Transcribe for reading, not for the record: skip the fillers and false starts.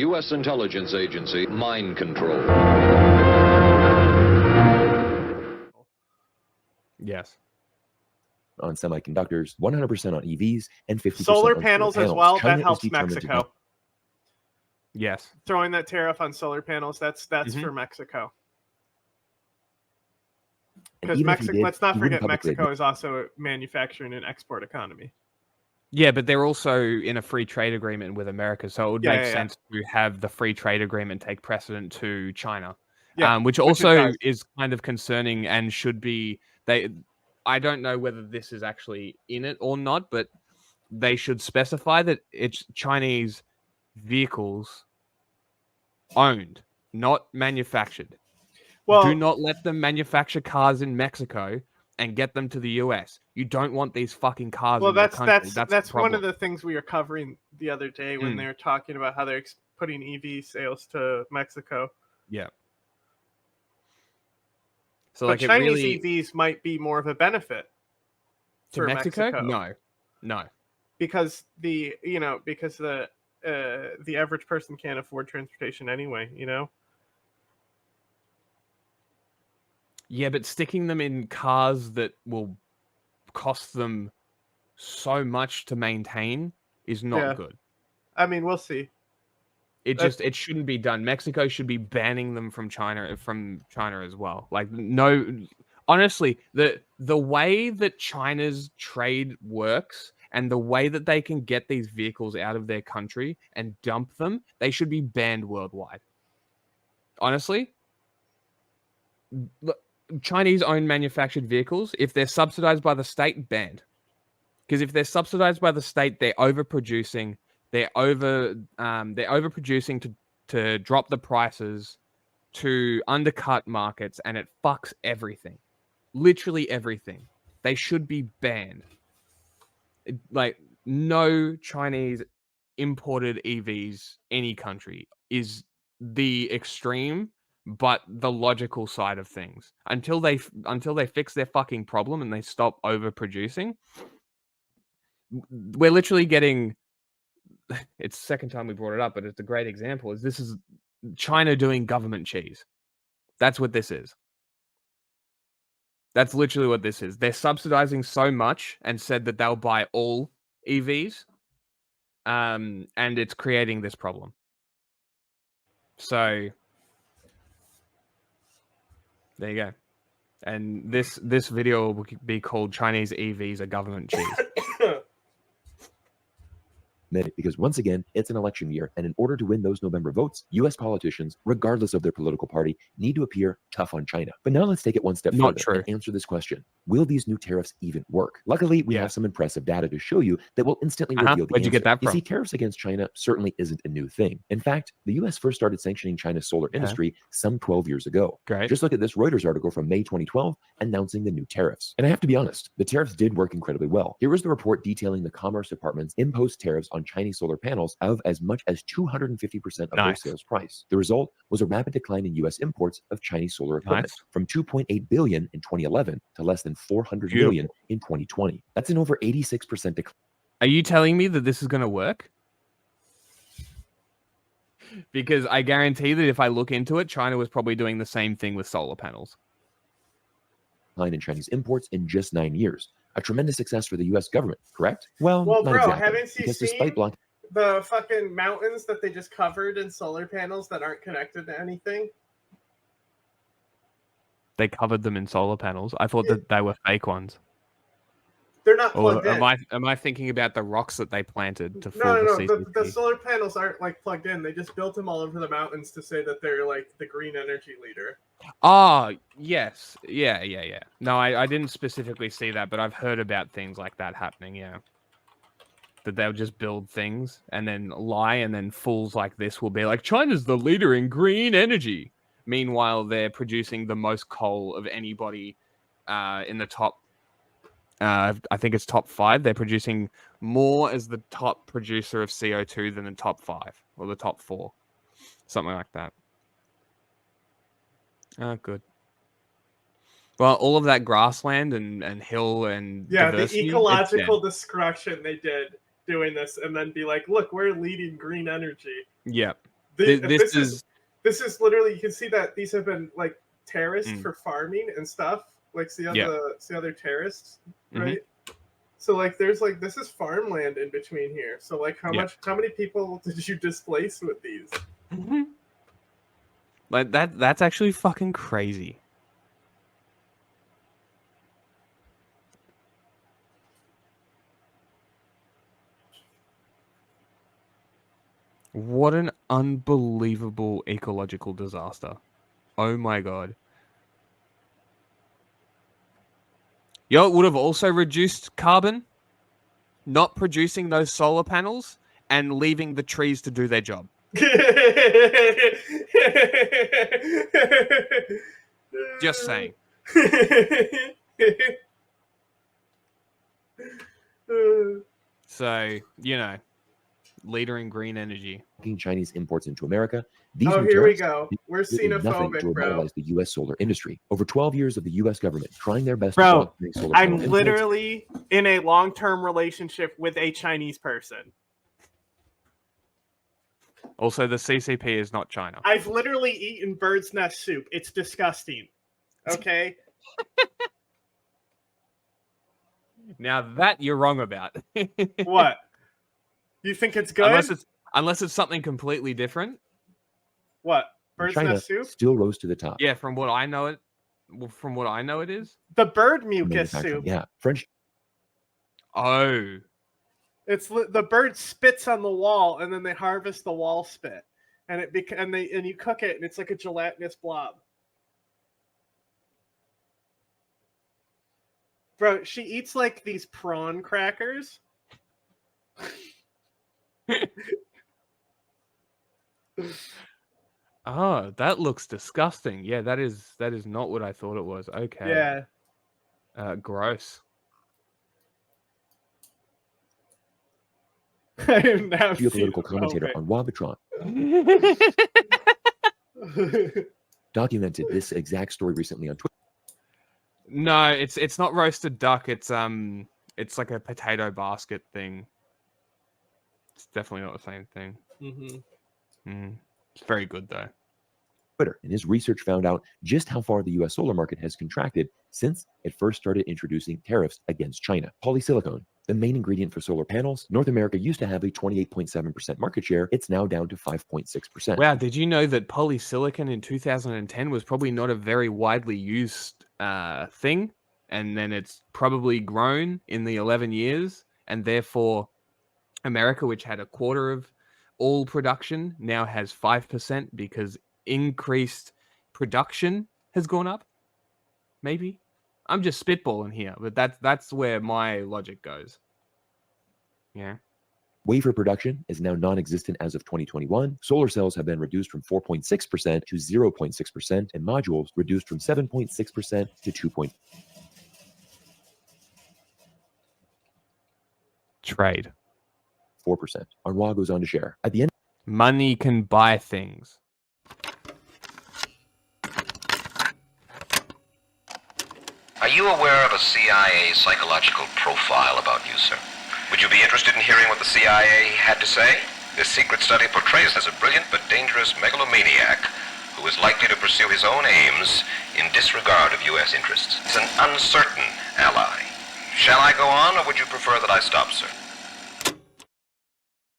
U.S. intelligence agency, mind control. Yes. On semiconductors, 100% on EVs, and 50% solar on panels solar as panels. well. China That is helps determined to Mexico. Yes. Throwing that tariff on solar panels, that's for Mexico. Because Mexico, let's not forget, Mexico is also a manufacturing and export economy. Yeah, but they're also in a free trade agreement with America, so it would make sense to have the free trade agreement take precedent to China, which also is kind of concerning and should be. I don't know whether this is actually in it or not, but they should specify that it's Chinese vehicles owned, not manufactured. Well, do not let them manufacture cars in Mexico and get them to the US. You don't want these fucking cars in your country. That's one of the things we were covering the other day when they were talking about how they're putting EV sales to Mexico. Yeah. So but like Chinese EVs might be more of a benefit to Mexico? No. Because the average person can't afford transportation anyway, you know? Yeah, but sticking them in cars that will cost them so much to maintain is not good. I mean, we'll see. It shouldn't be done. Mexico should be banning them from China as well. Like, no, honestly, the way that China's trade works and the way that they can get these vehicles out of their country and dump them, they should be banned worldwide. Honestly, Chinese-owned manufactured vehicles, if they're subsidized by the state, banned. Because if they're subsidized by the state, they're overproducing. They're overproducing to drop the prices, to undercut markets, and it fucks everything. Literally everything. They should be banned. Like, no Chinese imported EVs any country is the extreme, but the logical side of things. Until they fix their fucking problem and they stop overproducing, we're literally getting. It's the second time we brought it up, but it's a great example. This is China doing government cheese. That's what this is. That's literally what this is. They're subsidizing so much and said that they'll buy all EVs, and it's creating this problem. So there you go. And this video will be called Chinese EVs are government cheese. Because once again, it's an election year, and in order to win those November votes, U.S. politicians, regardless of their political party, need to appear tough on China. But now let's take it one step further and answer this question. Will these new tariffs even work? Luckily, we have some impressive data to show you that will instantly reveal the answer. Where'd you get that from? You see, tariffs against China certainly isn't a new thing. In fact, the U.S. first started sanctioning China's solar industry some 12 years ago. Great. Just look at this Reuters article from May 2012 announcing the new tariffs. And I have to be honest, the tariffs did work incredibly well. Here was the report detailing the Commerce Department's imposed tariffs on Chinese solar panels of as much as 250% of their sales price. The result was a rapid decline in U.S. imports of Chinese solar equipment from $2.8 billion in 2011 to less than $400 million in 2020. That's an over 86% decline. Are you telling me that this is going to work? Because I guarantee that if I look into it, China was probably doing the same thing with solar panels. In Chinese imports in just 9 years. A tremendous success for the U.S. government, correct? Well, bro, not exactly, haven't you because seen the fucking mountains that they just covered in solar panels that aren't connected to anything? They covered them in solar panels. I thought that they were fake ones. They're not plugged in. Am I thinking about the rocks that they planted to fool the solar panels aren't like plugged in. They just built them all over the mountains to say that they're like the green energy leader. Oh, yes. Yeah. No, I didn't specifically see that, but I've heard about things like that happening, yeah. That they'll just build things and then lie, and then fools like this will be like, China's the leader in green energy. Meanwhile, they're producing the most coal of anybody in the top, I think it's top 5. They're producing more as the top producer of CO2 than the top 5 or the top 4. Something like that. Oh, good. Well, all of that grassland and hill and diversity, the ecological destruction they did doing this, and then be like, look, we're leading green energy. Yeah. This is literally, you can see that these have been like terraced for farming and stuff. Like see how they're terraced, right? So like there's like this is farmland in between here. So like how many people did you displace with these? Like that's actually fucking crazy. What an unbelievable ecological disaster. Oh my god. It would have also reduced carbon, not producing those solar panels and leaving the trees to do their job. Just saying. So, leader in green energy. Chinese imports into America. These here we go. We're xenophobic, to revitalize the U.S. solar industry. Over 12 years of the U.S. government trying their best to solar I'm literally in a long-term relationship with a Chinese person. Also, the CCP is not China. I've literally eaten bird's nest soup. It's disgusting. Okay? Now that you're wrong about. What? You think it's good? Unless it's something completely different. What? Bird's nest soup? Still rose to the top. Yeah, from what I know it is. The bird mucus soup. Yeah, French. Oh. It's the bird spits on the wall, and then they harvest the wall spit, and you cook it, and it's like a gelatinous blob. Bro, she eats like these prawn crackers. Oh, that looks disgusting. Yeah, that is not what I thought it was. Okay. Yeah. Gross. I am now geopolitical commentator on Wabatron documented this exact story recently on Twitter. No, it's not roasted duck. It's like a potato basket thing. It's definitely not the same thing. It's very good though. Twitter, and his research found out just how far the U.S. solar market has contracted since it first started introducing tariffs against China. Polysilicon, the main ingredient for solar panels, North America used to have a 28.7% market share. It's now down to 5.6%. Wow, did you know that polysilicon in 2010 was probably not a very widely used thing? And then it's probably grown in the 11 years. And therefore, America, which had a quarter of all production, now has 5% because increased production has gone up. Maybe. I'm just spitballing here, but that's where my logic goes. Yeah. Wafer production is now non-existent as of 2021. Solar cells have been reduced from 4.6% to 0.6%, and modules reduced from 7.6% to 2. Trade. 4%. Arnois goes on to share. At the end, money can buy things. Are you aware of a CIA psychological profile about you, sir? Would you be interested in hearing what the CIA had to say? This secret study portrays as a brilliant but dangerous megalomaniac who is likely to pursue his own aims in disregard of U.S. interests. He's an uncertain ally. Shall I go on, or would you prefer that I stop, sir?